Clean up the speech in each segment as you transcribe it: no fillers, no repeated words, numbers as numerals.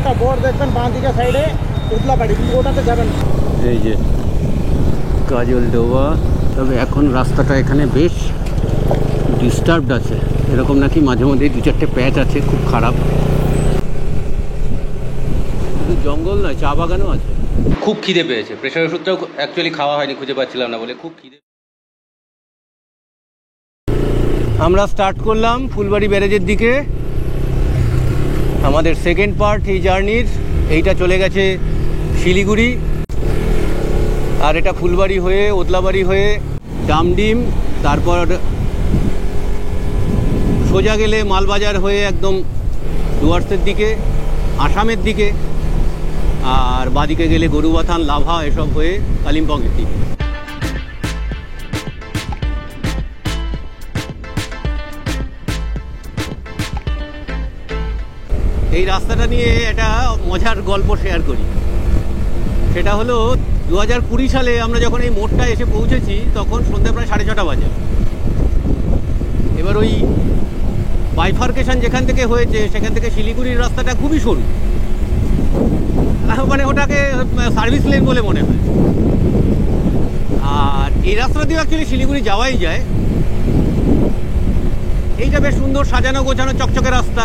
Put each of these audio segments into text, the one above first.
একটা বোর্ড দেখবেন বাঁ দিকে সাইডে উদলাবাড়ি, কিন্তু ওটাতে যাবেন না। এই যে কাজলডোবা। তবে এখন রাস্তাটা এখানে বেশ ডিস্টার্বড আছে, এরকম নাকি মাঝে মধ্যেই 2-4টে প্যাচ আছে, খুব খারাপ। শুধু জঙ্গল নয়, চা বাগানও আছে। খুব খিদে পেয়েছে, প্রেশার ওষুধটাও অ্যাকচুয়ালি খাওয়া হয়নি, খুঁজে পাচ্ছিলাম না বলে খুব খিদে। আমরা স্টার্ট করলাম ফুলবাড়ি ব্যারেজের দিকে। আমাদের সেকেন্ড পার্ট এই জার্নির। এইটা চলে গেছে শিলিগুড়ি, আর এটা ফুলবাড়ি হয়ে ওদলাবাড়ি হয়ে ডামডিম, তারপর সোজা গেলে মালবাজার হয়ে একদম ডুয়ার্সের দিকে, আসামের দিকে, আর বাদিকে গেলে গরুবাথান, লাভা এসব হয়ে কালিম্পংয়ের দিকে। এই রাস্তাটা নিয়ে একটা মজার গল্প শেয়ার করি। সেটা হলো 2020 সালে আমরা যখন এই মোড়টা এসে পৌঁছেছি তখন সন্ধ্যা প্রায় 6:30 বাজে। এবার ওই বাইফার্কেশন যেখান থেকে হয়েছে সেখান থেকে শিলিগুড়ির রাস্তাটা খুবই সরু, মানে ওটাকে সার্ভিস লেন বলে মনে হয়। আর এই রাস্তা দিয়ে অ্যাকচুয়ালি শিলিগুড়ি যাওয়াই যায়। এইটা বেশ সুন্দর সাজানো গোছানো চকচকে রাস্তা,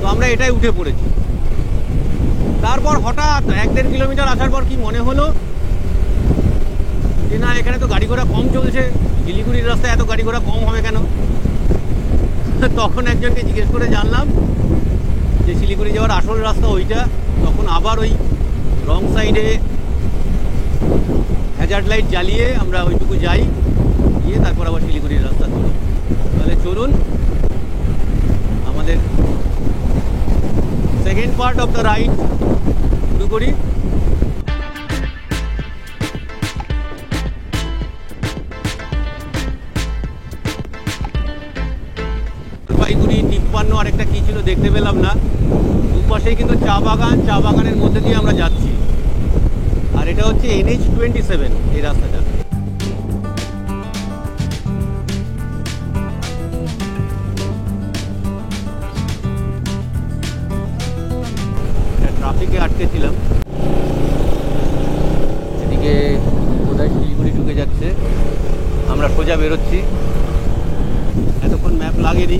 তো আমরা এটাই উঠে পড়েছি। তারপর হঠাৎ 1-1.5 কিলোমিটার আসার পর কি মনে হলো যে না, এখানে তো গাড়ি ঘোড়া কম চলছে, শিলিগুড়ির রাস্তায় এত গাড়ি ঘোড়া কম হবে কেন? তখন একজনকে জিজ্ঞেস করে জানলাম যে শিলিগুড়ি যাওয়ার আসল রাস্তা ওইটা। তখন আবার ওই রং সাইডে হ্যাজার্ড লাইট জ্বালিয়ে আমরা ওইটুকু যাই, গিয়ে তারপর আবার শিলিগুড়ির রাস্তা ধরি। তাহলে চলুন আমাদের second part of the ride শুরু করি। জলপাইগুড়ি 53 আরেকটা কি ছিল দেখতে পেলাম না। দুপাশেই কিন্তু চা বাগান, চা বাগানের মধ্যে দিয়ে আমরা যাচ্ছি। আর এটা হচ্ছে NH27 এই রাস্তাটা। ট্রাফিকে আটকে ছিলাম, এদিকে কোথায় শিলিগুড়ি ঢুকে যাচ্ছে, আমরা সোজা বেরোচ্ছি। এতক্ষণ ম্যাপ লাগেনি,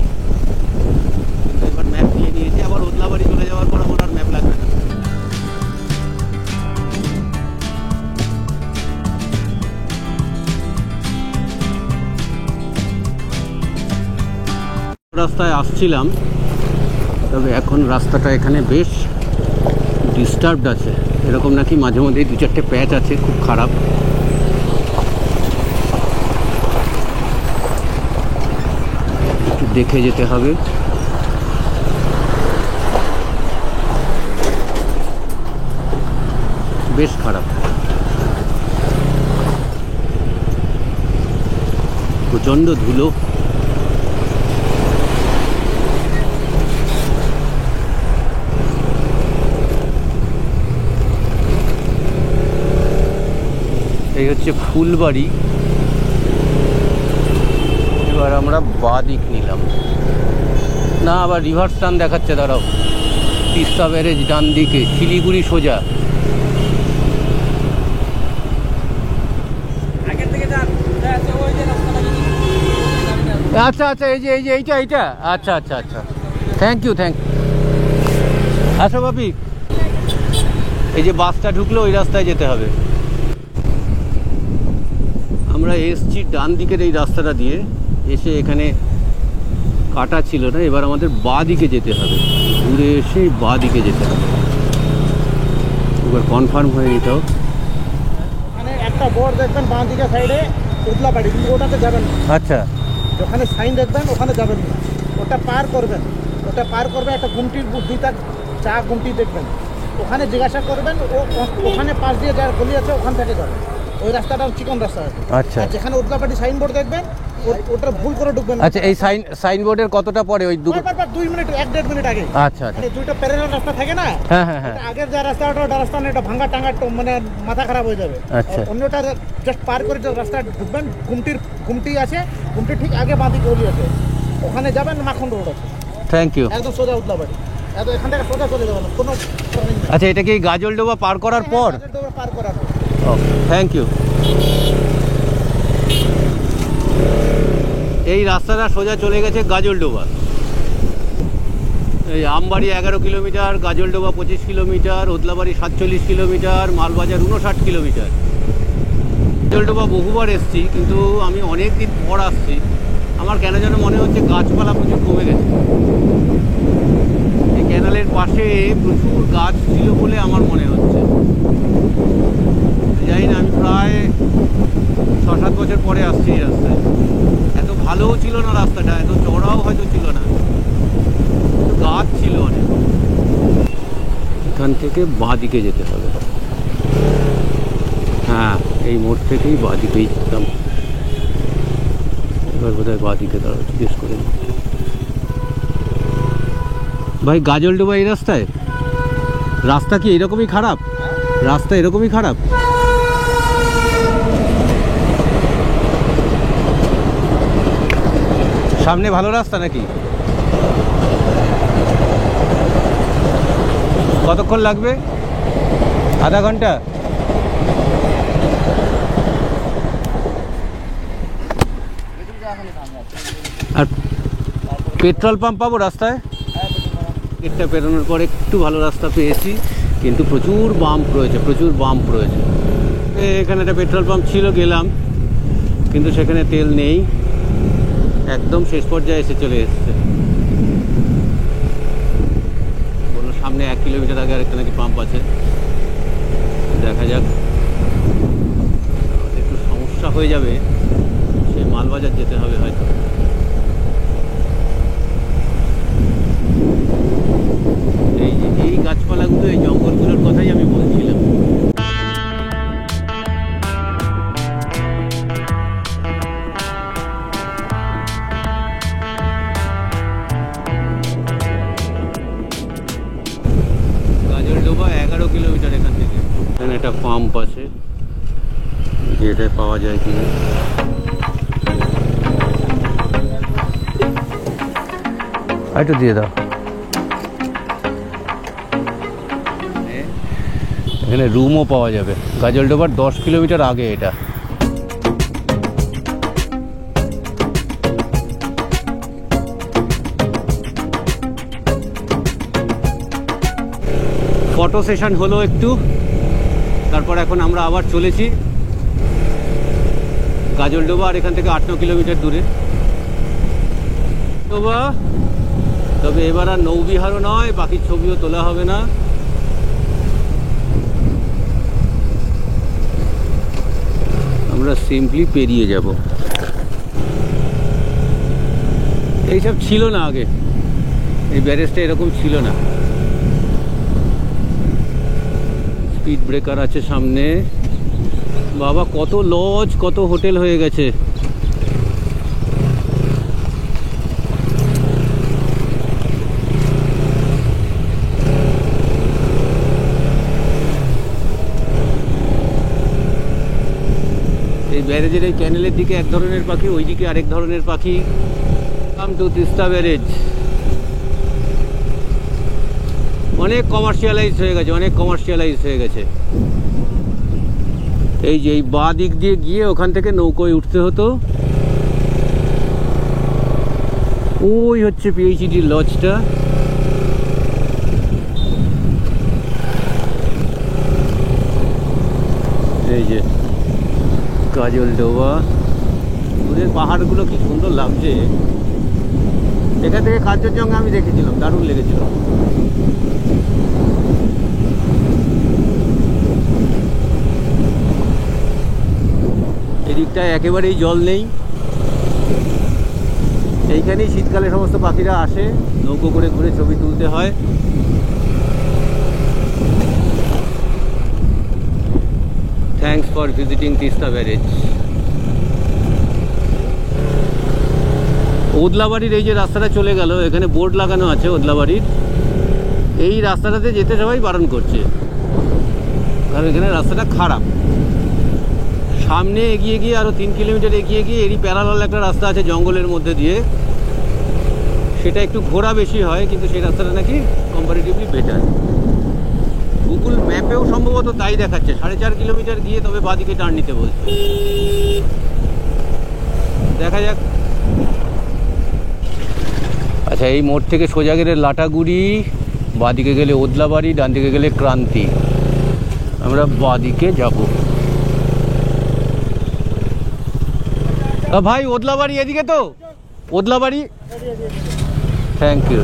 কিন্তু এবার ম্যাপ নিয়ে নিয়েছি। আবার ওদলাবাড়ি চলে যাওয়ার পর আমার আর ম্যাপ লাগবে না। রাস্তায় আসছিলাম, তবে এখন রাস্তাটা এখানে বেশ ডিস্টার্বড আছে, এরকম নাকি মাঝে মধ্যেই 2-4টে প্যাচ আছে, খুব খারাপ। একটু দেখে যেতে হবে। বেশ খারাপ, প্রচণ্ড ধুলো। এই হচ্ছে ফুলবাড়ি। এবার আমরা বাঁ দিক নিলাম না, আবার রিভার্স টার্ন দেখাচ্ছে। দাঁড়াও, তিস্তা ব্যারেজ ডান দিকে, শিলিগুড়ি সোজা। আচ্ছা আচ্ছা, এই যে এইটা। আচ্ছা আচ্ছা আচ্ছা, থ্যাংক ইউ। আচ্ছা বাপি, এই যে বাসটা ঢুকলো ওই রাস্তায় যেতে হবে। আমরা এসছি ডান দিকের এই রাস্তাটা দিয়ে, এসে এখানে কাটা ছিল না, এবার আমাদের বাঁ দিকে যেতে হবে, ঘুরে এসে বাঁ দিকে যেতে হবে। এবার কনফার্ম হয়ে যেতে হবে। মানে একটা বোর্ড দেখবেন বাঁ দিকে সাইডে উদলাবাড়ি, কিন্তু ওটাতে যাবেন না। আচ্ছা, ওখানে সাইন দেখবেন, ওখানে যাবেন না। ওটা পার করবেন, একটা গুমটির দুইটা চা গুমটি দেখবেন, ওখানে জিজ্ঞাসা করবেন, ওখানে পাশ দিয়ে যার গলি আছে ওখান থেকে যাবেন। ওই রাস্তাটা চিকন রাস্তা আছে। আচ্ছা, যেখানে উদলাবাড়ি সাইনবোর্ড দেখবেন ওটা ভুল করে ঢুকবেন। আচ্ছা, এই সাইনবোর্ডের কতটা পরে? ওই 2 মিনিট 1-1.5 মিনিট আগে। আচ্ছা আচ্ছা, দুইটা প্যারালাল রাস্তা থাকে না। হ্যাঁ হ্যাঁ হ্যাঁ, আগের যে রাস্তাটা ওটা রাস্তা না, এটা ভাঙা টাঙ্গা, মানে মাথা খারাপ হয়ে যাবে। আচ্ছা, অন্যটা জাস্ট পার করে যে রাস্তা ঢুকবেন, গুমটি আছে, গুমটি ঠিক আগে বাঁ দিকে গলি আছে, ওখানে যাবেন, মাখন রোড আছে। Thank you. একদম সোজা উদলাবাড়ি। এখান থেকে সোজা চলে যাবেন, কোনো প্রবলেম নেই। আচ্ছা, এটা কি গাজলডোবা পার করার পর? গাজলডোবা পার করার পর। Thank you. এই রাস্তাটা সোজা চলে গেছে গাজলডোবা। এই Ambari 11 kilometre, Gajoldoba 25 kilometre, Odlabari 47 kilometre, Malbazar 59 kilometre. Gajoldoba বহুবার এসছি, কিন্তু আমি অনেক দিন পর আসছি। আমার কেন যেন মনে হচ্ছে গাছপালা প্রচুর কমে গেছে। এই ক্যানালের পাশে প্রচুর গাছ ছিল বলে আমার মনে হচ্ছে। জানি না, আমি প্রায় 6-7 বছর পরে আসছি এই রাস্তায়। এত ভালোও ছিল না রাস্তাটা, এত চড়াও হয়তো ছিল না, গাছ ছিল অনেক। এখান থেকে বাঁ দিকে যেতে হবে। হ্যাঁ, এই মোড় থেকেই বাঁ দিকেই যেতাম। এবার বোধহয় বাঁ দিকে দাঁড়াও, জিজ্ঞেস করে নিই। ভাই, গাজলডোবা এই রাস্তায়? রাস্তা কি এরকমই খারাপ? রাস্তা এরকমই খারাপ? সামনে ভালো রাস্তা নাকি? কতক্ষণ লাগবে? আধা ঘন্টা? আর পেট্রোল পাম্প পাবো রাস্তায়? এটা পেরোনোর পর একটু ভালো রাস্তা পেয়েছি, কিন্তু প্রচুর বাম্প রয়েছে, প্রচুর বাম্প রয়েছে। এখানে একটা পেট্রোল পাম্প ছিল, গেলাম, কিন্তু সেখানে তেল নেই। একদম শেষ পর্যায়ে এসে চলে এসছে। বললো সামনে 1 কিলোমিটার আগে আরেকটা নাকি পাম্প আছে। দেখা যাক, একটু সমস্যা হয়ে যাবে, সেই মালবাজার যেতে হবে হয়তো। এই যে এই গাছপালাগুলো, এই জঙ্গলগুলোর কথাই আমি বলছিলাম। গাজলডোবা 11 কিলোমিটার এখান থেকে। এখানে একটা পাম্প আছে, যেটা পাওয়া যায় কিনা। একটু দিয়ে দাও। এখানে রুমও পাওয়া যাবে। গাজলডোবার 10 কিলোমিটার আগে এটা। ফটো সেশন হলো একটু, তারপর এখন আমরা আবার চলেছি গাজলডোবা। আর এখান থেকে 8-9 কিলোমিটার দূরে ডোবা। তবে এবার আর নৌবিহারও নয়, বাকি ছবিও তোলা হবে না। আমরা সিম্পলি পেরিয়ে যাব। এইসব ছিল না আগে, এই ব্যারেজটা এরকম ছিল না। স্পিড ব্রেকার আছে সামনে। বাবা, কত লজ, কত হোটেল হয়ে গেছে। এই ব্যারেজের এই ক্যানেলের দিকে এক ধরনের পাখি, ওইদিকে আরেক ধরনের পাখি। Come to Teesta barrage. অনেক কমার্শিয়ালাইজ হয়ে গেছে, অনেক কমার্শিয়ালাইজ হয়ে গেছে। এই যে এই বাঁ দিক দিয়ে গিয়ে ওখান থেকে নৌকোয় উঠতে হতো। ওই হচ্ছে পিএইচডি লজটা। এই যে গাজলডোবা, দূরের পাহাড়গুলো কি সুন্দর লাগছে। এখান থেকে কাঞ্চনজঙ্ঘা আমি দেখেছিলাম, দারুণ লেগেছিল। এদিকটায় একেবারেই জল নেই। এইখানেই শীতকালে সমস্ত পাখিরা আসে, নৌকো করে ঘুরে ছবি তুলতে হয়। Thanks for visiting Teesta barrage. ওদলাবাড়ির এই যে রাস্তাটা চলে গেল, এখানে বোর্ড লাগানো আছে ওদলাবাড়ির। এই রাস্তাটাতে যেতে সবাই বারণ করছে, কারণ এখানে রাস্তাটা খারাপ। সামনে এগিয়ে গিয়ে আরও 3 কিলোমিটার এগিয়ে গিয়ে এরই প্যারালাল একটা রাস্তা আছে জঙ্গলের মধ্যে দিয়ে, সেটা একটু ঘোরা বেশি হয়, কিন্তু সেই রাস্তাটা নাকি কম কম্পারেটিভলি বেটার। গুগল ম্যাপেও সম্ভবত তাই দেখাচ্ছে, 4.5 কিলোমিটার গিয়ে তবে বাঁদিকে টার্ন নিতে বলছে। দেখা যাক। আচ্ছা, এই মোড় থেকে সোজা গেলে লাটাগুড়ি, বাঁদিকে গেলে ওদলাবাড়ি, ডান দিকে গেলে ক্রান্তি। আমরা বাঁদিকে যাব। ভাই ওদলাবাড়ি এদিকে তো? Odlabari, thank you.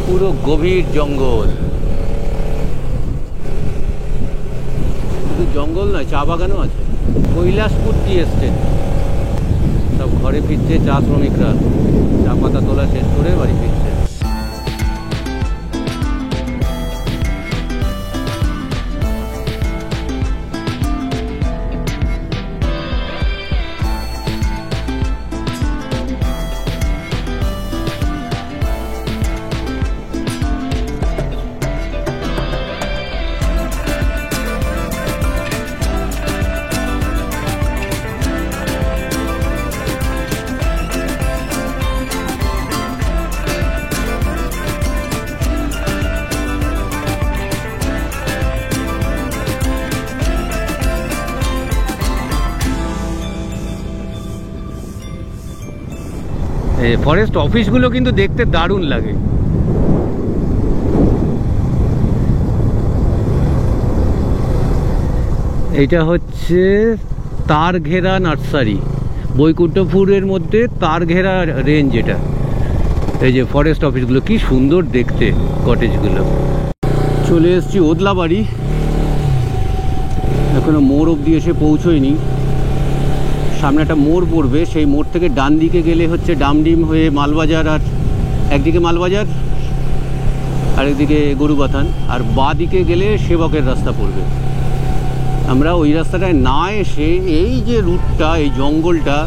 পুরো গভীর জঙ্গল, শুধু জঙ্গল নয়, চা বাগানও আছে। Kailashpur tea estate. সব ঘরে ফিরছে চা শ্রমিকরা, চা পাতা তোলা শেষ করে বাড়ি ফিরছে। ফরেস্ট অফিসগুলো কিন্তু দেখতে দারুণ লাগে। এইটা হচ্ছে তার ঘেরা নার্সারি, বৈকুণ্ঠপুরের মধ্যে তার ঘেরা রেঞ্জ। এটা এই যে ফরেস্ট অফিসগুলো, কি সুন্দর দেখতে কটেজগুলো। চলে এসেছি ওদলাবাড়ি, এখনো মোড় অবধি এসে পৌঁছয়নি। সামনে একটা মোড় পড়বে, সেই মোড় থেকে ডান দিকে গেলে হচ্ছে ডামডিম হয়ে মালবাজার, আর একদিকে মালবাজার আরেকদিকে গরুবাথান, আর বাঁ দিকে গেলে সেবকের রাস্তা পড়বে। আমরা ওই রাস্তাটায় না এসে এই যে রুটটা, এই জঙ্গলটা,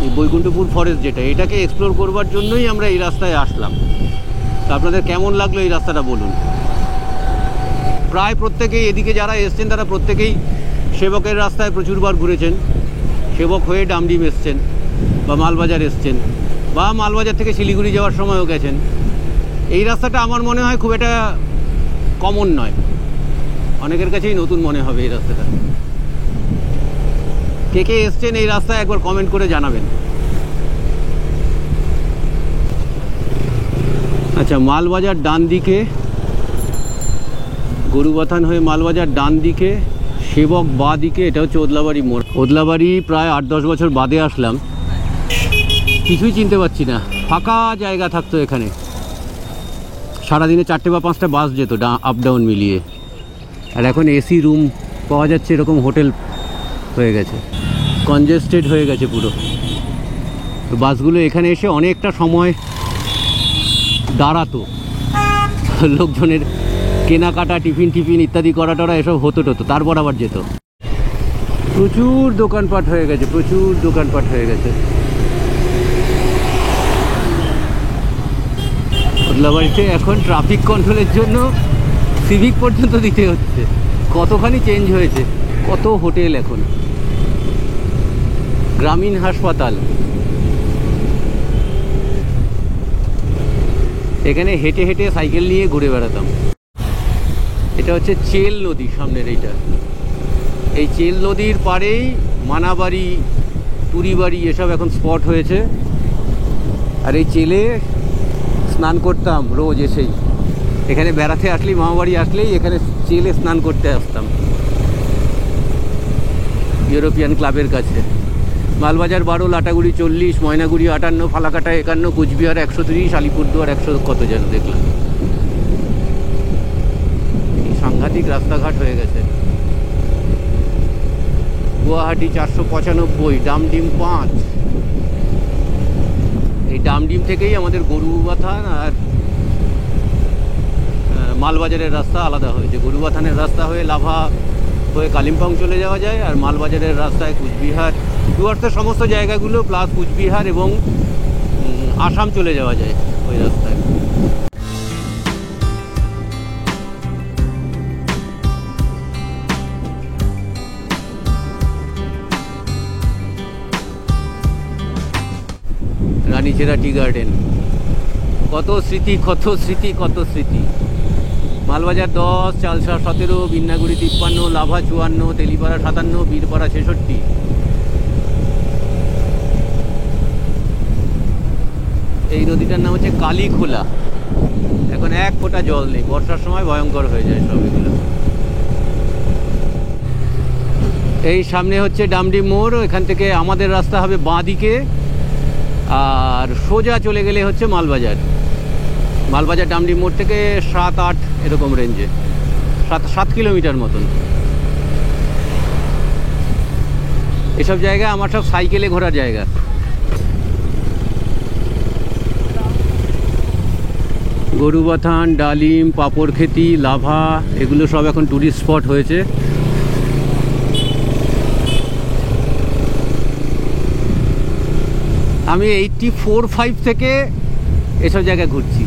এই বৈকুণ্ঠপুর ফরেস্ট যেটা, এটাকে এক্সপ্লোর করবার জন্যই আমরা এই রাস্তায় আসলাম। তা আপনাদের কেমন লাগলো এই রাস্তাটা বলুন। প্রায় প্রত্যেকেই এদিকে যারা এসছেন তারা প্রত্যেকেই সেবকের রাস্তায় প্রচুরবার ঘুরেছেন, সেবক হয়ে ডামডিম এসছেন বা মালবাজার এসছেন, বা মালবাজার থেকে শিলিগুড়ি যাওয়ার সময়ও গেছেন। এই রাস্তাটা আমার মনে হয় খুব একটা কমন নয়, অনেকের কাছেই নতুন মনে হবে এই রাস্তাটা। কে কে এসছেন এই রাস্তায় একবার কমেন্ট করে জানাবেন। আচ্ছা, মালবাজার ডান দিকে, গরুবাথান হয়ে মালবাজার ডান দিকে, সেবক বাঁ দিকে। এটা হচ্ছে ওদলাবাড়ি মোড়। ওদলাবাড়ি প্রায় 8-10 বছর বাদে আসলাম, কিছুই চিনতে পারছি না। ফাঁকা জায়গা থাকতো এখানে, সারাদিনে 4টে বা 5টা বাস যেত আপ ডাউন মিলিয়ে, আর এখন এসি রুম পাওয়া যাচ্ছে, এরকম হোটেল হয়ে গেছে, কনজেস্টেড হয়ে গেছে পুরো। তো বাসগুলো এখানে এসে অনেকটা সময় দাঁড়াতো, লোকজনের কেনাকাটা, টিফিন ইত্যাদি করা টরা এসব হতো, তারপর আবার যেত। প্রচুর দোকানপাট হয়ে গেছে, প্রচুর দোকানপাট হয়ে গেছে। ওদলাবাড়িতে এখন ট্রাফিক কন্ট্রোলের জন্য সিভিক পর্যন্ত দিতে হচ্ছে। কতখানি চেঞ্জ হয়েছে, কত হোটেল এখন। গ্রামীণ হাসপাতাল, এখানে হেঁটে হেঁটে সাইকেল নিয়ে ঘুরে বেড়াতাম। এটা হচ্ছে চেল নদী সামনের, এইটা। এই চেল নদীর পাড়েই মানাবাড়ি, টুরিবাড়ি এসব এখন স্পট হয়েছে। আর এই চেলে স্নান করতাম রোজ এসেই, এখানে বেড়াতে আসলেই, মামাবাড়ি আসলেই এখানে চেলে স্নান করতে আসতাম, ইউরোপিয়ান ক্লাবের কাছে। মালবাজার 12, লাটাগুড়ি 40, ময়নাগুড়ি 58, ফালাকাটা 51, কুচবিহার 130, আলিপুরদুয়ার 100 কত যেন দেখলাম। সাংঘাতিক রাস্তাঘাট হয়ে গেছে। গুয়াহাটি 495, ডামডিম 5। এই ডামডিম থেকেই আমাদের গরুবাথান আর মালবাজারের রাস্তা আলাদা হয়েছে। গরুবাথানের রাস্তা হয়ে লাভা হয়ে কালিম্পং চলে যাওয়া যায়, আর মালবাজারের রাস্তায় কুচবিহার, ডুয়ার্সের সমস্ত জায়গাগুলো প্লাস কুচবিহার এবং আসাম চলে যাওয়া যায় ওই রাস্তায়। কানিচেরা টি গার্ডেন। কত স্মৃতি, কত স্মৃতি, কত স্মৃতি। মালবাজার 10, চালসা 17, বিন্নাগুড়ি 53, লাভা 54, তেলিপাড়া 57, বীরপাড়া 66। এই নদীটার নাম হচ্ছে কালীখোলা। এখন এক ফোঁটা জল নেই, বর্ষার সময় ভয়ঙ্কর হয়ে যায় সব এগুলো। এই সামনে হচ্ছে ডামডিম মোড়, এখান থেকে আমাদের রাস্তা হবে বাঁ দিকে, আর সোজা চলে গেলে হচ্ছে মালবাজার। মালবাজার ডামডিম মোড় থেকে 7-8 এরকম রেঞ্জে, 7 কিলোমিটার মতন। এসব জায়গা আমার সব সাইকেলে ঘোরার জায়গা। গরুবাথান, ডালিম, পাপড়খেতি, লাভা, এগুলো সব এখন টুরিস্ট স্পট হয়েছে। আমি 84-5 থেকে এসব জায়গায় ঘুরছি।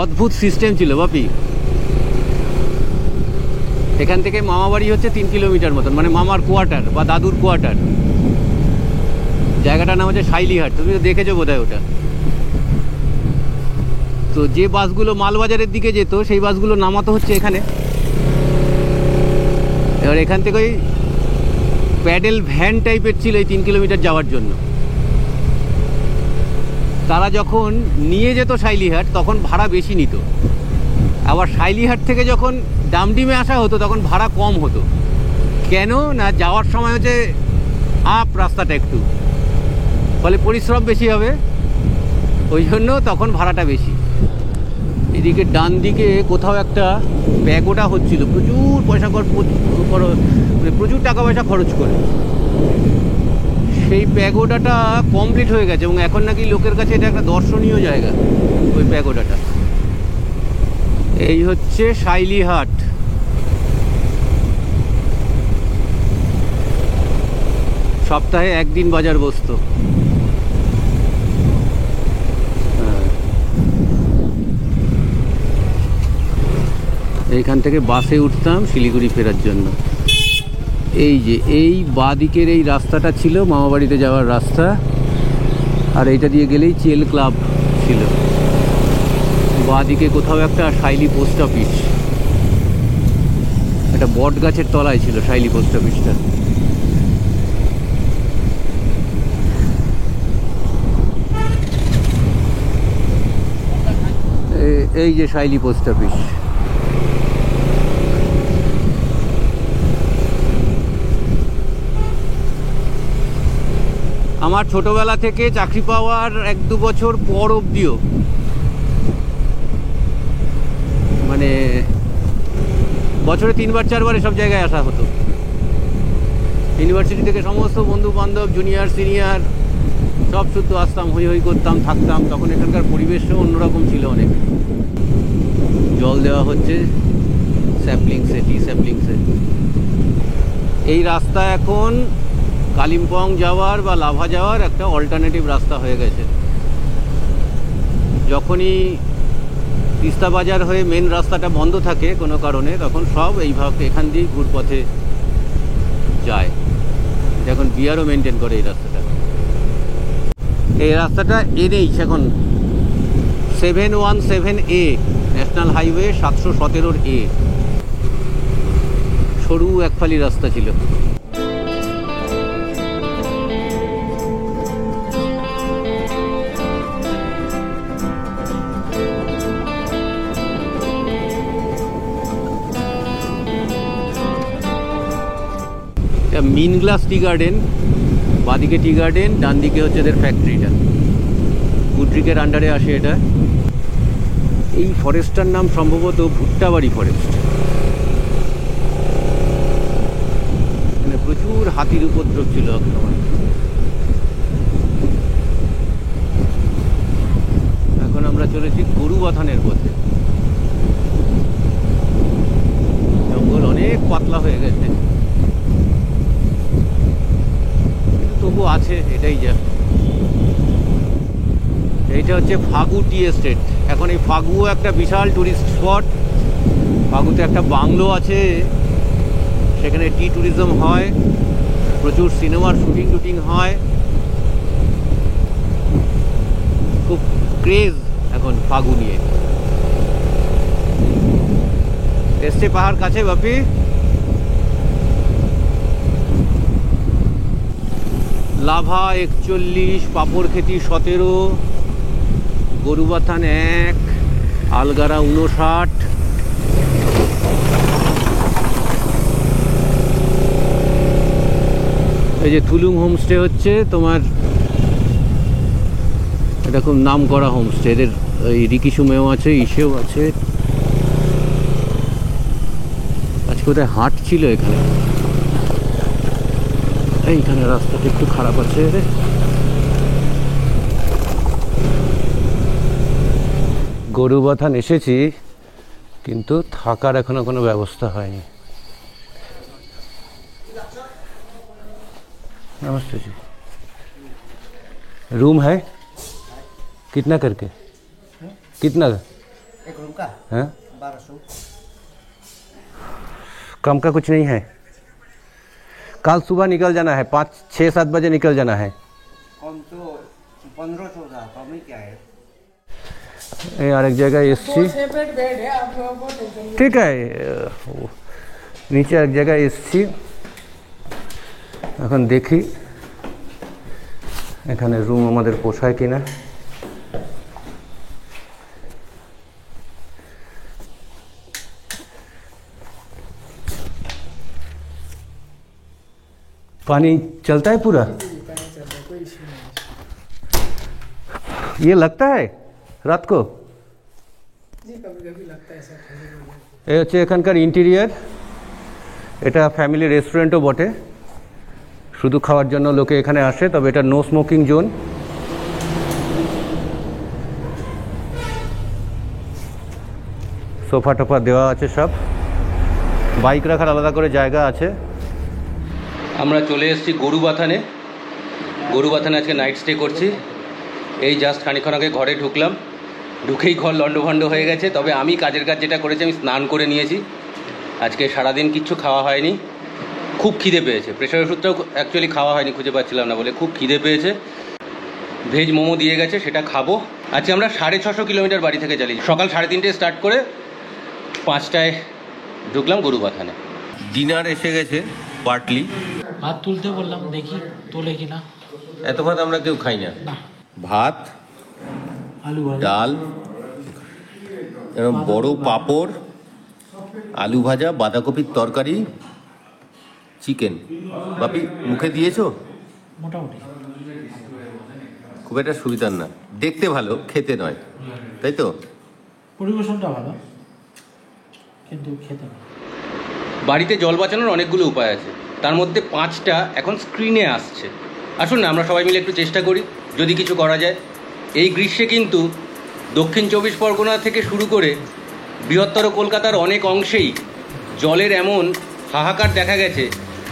অদ্ভুত সিস্টেম ছিল বাপি। এখান থেকে মামা বাড়ি হচ্ছে 3 কিলোমিটার মতন, মানে মামার কোয়ার্টার বা দাদুর কোয়ার্টার। জায়গাটার নাম হচ্ছে শাইলিহাট, তুমি তো দেখেছো বোধহয় ওটা। তো যে বাসগুলো মালবাজারের দিকে যেত সেই বাসগুলো নামাতো হচ্ছে এখানে। এবার এখান থেকে ওই প্যাডেল ভ্যান টাইপের ছিল এই 3 কিলোমিটার যাওয়ার জন্য। তারা যখন নিয়ে যেত শাইলিহাট তখন ভাড়া বেশি নিত, আবার শাইলিহাট থেকে যখন ডামডিমে আসা হতো তখন ভাড়া কম হতো। কেন না, যাওয়ার সময় হচ্ছে আপ রাস্তাটা একটু, ফলে পরিশ্রম বেশি হবে, ওই জন্য তখন ভাড়াটা বেশি। এদিকে ডান দিকে কোথাও একটা প্যাগোডা হচ্ছিল, প্রচুর পয়সা প্রচুর টাকা পয়সা খরচ করে। সেই প্যাগোডাটা কমপ্লিট হয়ে গেছে এবং এখন নাকি লোকের কাছে এটা একটা দর্শনীয় জায়গা, ওই প্যাগোডাটা। এই হচ্ছে শাইলিহাট। সপ্তাহে একদিন বাজার বসতো। এইখান থেকে বাসে উঠতাম শিলিগুড়ি ফেরার জন্য। এই যে এই বাঁদিকের এই রাস্তাটা ছিল মামাবাড়িতে যাওয়ার রাস্তা, আর এইটা দিয়ে গেলেই চেল ক্লাব ছিল। বাঁদিকে কোথাও একটা শাইলি পোস্ট অফিস, একটা বট গাছের তলায় ছিল শাইলি পোস্ট অফিসটা। এই যে শাইলি পোস্ট অফিস। আমার ছোটবেলা থেকে চাকরি পাওয়ার 1-2 বছর পর অবধিও, মানে বছরে 3-4 বার এসব জায়গায় আসা হতো। ইউনিভার্সিটি থেকে সমস্ত বন্ধু বান্ধব, জুনিয়র সিনিয়র সব শুদ্ধ আসতাম, হই হই করতাম, থাকতাম। তখন এখানকার পরিবেশও অন্যরকম ছিল অনেক। জল দেওয়া হচ্ছে স্যাপলিংসে, টি স্যাপলিংসে। এই রাস্তা এখন কালিম্পং যাওয়ার বা লাভা যাওয়ার একটা অল্টারনেটিভ রাস্তা হয়ে গেছে। যখনই তিস্তা বাজার হয়ে মেন রাস্তাটা বন্ধ থাকে কোনো কারণে, তখন সব এইভাবে এখান দিয়েই ঘুরপথে যায়। এখন বিআরও মেনটেন করে এই রাস্তাটা। এই রাস্তাটা NH এখন 717A, ন্যাশনাল হাইওয়ে 717A। সরু একফালি রাস্তা ছিল। মিন গ্লাস টি গার্ডেন, বাঁদিকে টি গার্ডেন, ডান দিকে হচ্ছে এদের ফ্যাক্টরিটা। গুডরিকের আন্ডারে আসে এটা। এই ফরেস্টটার নাম সম্ভবত ভুট্টাবাড়ি ফরেস্ট। এখানে প্রচুর হাতির উপদ্রব ছিল একসময়। এখন আমরা চলেছি গরুবাথানের পথে। জঙ্গল অনেক পাতলা হয়ে গেছে, তবু আছে, এটাই যা। এইটা হচ্ছে ফাগু টি এস্টেট। এখন এই ফাগুও একটা বিশাল টুরিস্ট স্পট। ফাগুতে একটা বাংলো আছে, সেখানে টি ট্যুরিজম হয়, প্রচুর সিনেমার শুটিং হয়। খুব ক্রেজ এখন ফাগু নিয়ে। এসছে পাহাড় কাছে বাপি? লাভা 41, পাপড়খেতি 17, গরুবাথান 1, আলগারা 59। এই যে থুলুং হোমস্টে হচ্ছে তোমার, এটা খুব নাম করা হোমস্টে। এদের এই রিকিসুমেও আছে, ইসেও আছে। আজকে কোথায় হাট ছিল এখানে? এইখানে রাস্তাটা একটু খারাপ আছে। গরুবাথান এসেছি, কিন্তু থাকার এখনো কোনো ব্যবস্থা হয়নি। नमस्ते जी। रूम है कितना करके? कितना? एक रूम का है 1200। कम का कुछ नहीं है? कल सुबह निकल जाना है, 5, 6, 7 बजे निकल जाना है। कम तो 1500 कम ही क्या है। ये और एक जगह एसी, ठीक है। नीचे एक जगह एसी। এখন দেখি এখানে রুম আমাদের পোষায় কিনা। पानी चलता है पूरा? ये लगता है रात को? ये হচ্ছে এখানকার ইন্টেরিয়ার। এটা ফ্যামিলি রেস্টুরেন্টও বটে, শুধু খাওয়ার জন্য লোকে এখানে আসে। তবে এটা নো স্মোকিং জোন। সোফা টোফা দেওয়া আছে সব, বাইক রাখার আলাদা করে জায়গা আছে। আমরা চলে এসেছি গরুবাথানে। গরুবাথানে আজকে নাইট স্টে করছি। এই জাস্ট খানিকক্ষণ আগে ঘরে ঢুকলাম, ঢুকেই ঘর লন্ডভন্ড হয়ে গেছে। তবে আমি কাজের কাজ যেটা করেছি, আমি স্নান করে নিয়েছি। আজকে সারাদিন কিচ্ছু খাওয়া হয়নি, খুব খিদে পেয়েছে। প্রেশার ওষুধটাও অ্যাকচুয়ালি খাওয়া হয়নি, খুঁজে পাচ্ছিলাম না বলে। খুব খিদে পেয়েছে। ভেজ মোমো দিয়ে গেছে, সেটা খাবো। আজকে আমরা 650 কিলোমিটার বাড়ি থেকে চালিয়েছি। সকাল 3:30টায় স্টার্ট করে 5টায় ঢুকলাম গরুবাথানে। ডিনার এসে গেছে পার্টলি। ভাত তুলতে বললাম, দেখি তোলে কিনা। এত ভাত আমরা কেউ খাই না। ভাত, আলু ভাজা, ডাল, এরকম বড় পাঁপড়, আলু ভাজা, বাঁধাকপির তরকারি, চিকেন। বাপি মুখে দিয়েছো? মোটামুটি খুব একটা সুবিধার না, দেখতে ভালো, খেতে নয়, তাই তো? পরিবেশনটা ভালো, কিন্তু খেতে না। বাড়িতে জল বাঁচানোর অনেকগুলো উপায় আছে, তার মধ্যে 5টা এখন স্ক্রিনে আসছে। আসুন না আমরা সবাই মিলে একটু চেষ্টা করি, যদি কিছু করা যায়। এই গ্রীষ্মে কিন্তু দক্ষিণ 24 পরগনা থেকে শুরু করে বৃহত্তর কলকাতার অনেক অংশেই জলের এমন হাহাকার দেখা গেছে,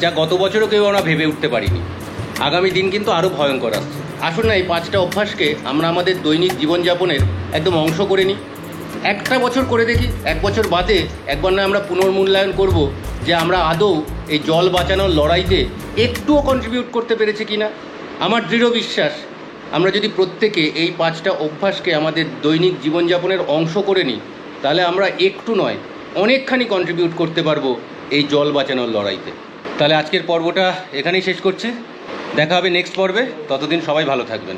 যা গত বছরও কেউ আমরা ভেবে উঠতে পারিনি। আগামী দিন কিন্তু আরও ভয়ঙ্কর আসছে। আসুন না এই 5টা অভ্যাসকে আমরা আমাদের দৈনিক জীবনযাপনের একদম অংশ করে নিই। একটা বছর করে দেখি, 1 বছর বাদে একবার না আমরা পুনর্মূল্যায়ন করব যে আমরা আদৌ এই জল বাঁচানোর লড়াইতে একটুও কন্ট্রিবিউট করতে পেরেছি কিনা। আমার দৃঢ় বিশ্বাস, আমরা যদি প্রত্যেকে এই 5টা অভ্যাসকে আমাদের দৈনিক জীবনযাপনের অংশ করে নিই, তাহলে আমরা একটু নয় অনেকখানি কন্ট্রিবিউট করতে পারবো এই জল বাঁচানোর লড়াইতে। তাহলে আজকের পর্বটা এখানেই শেষ করছি, দেখা হবে নেক্সট পর্বে। ততদিন সবাই ভালো থাকবেন।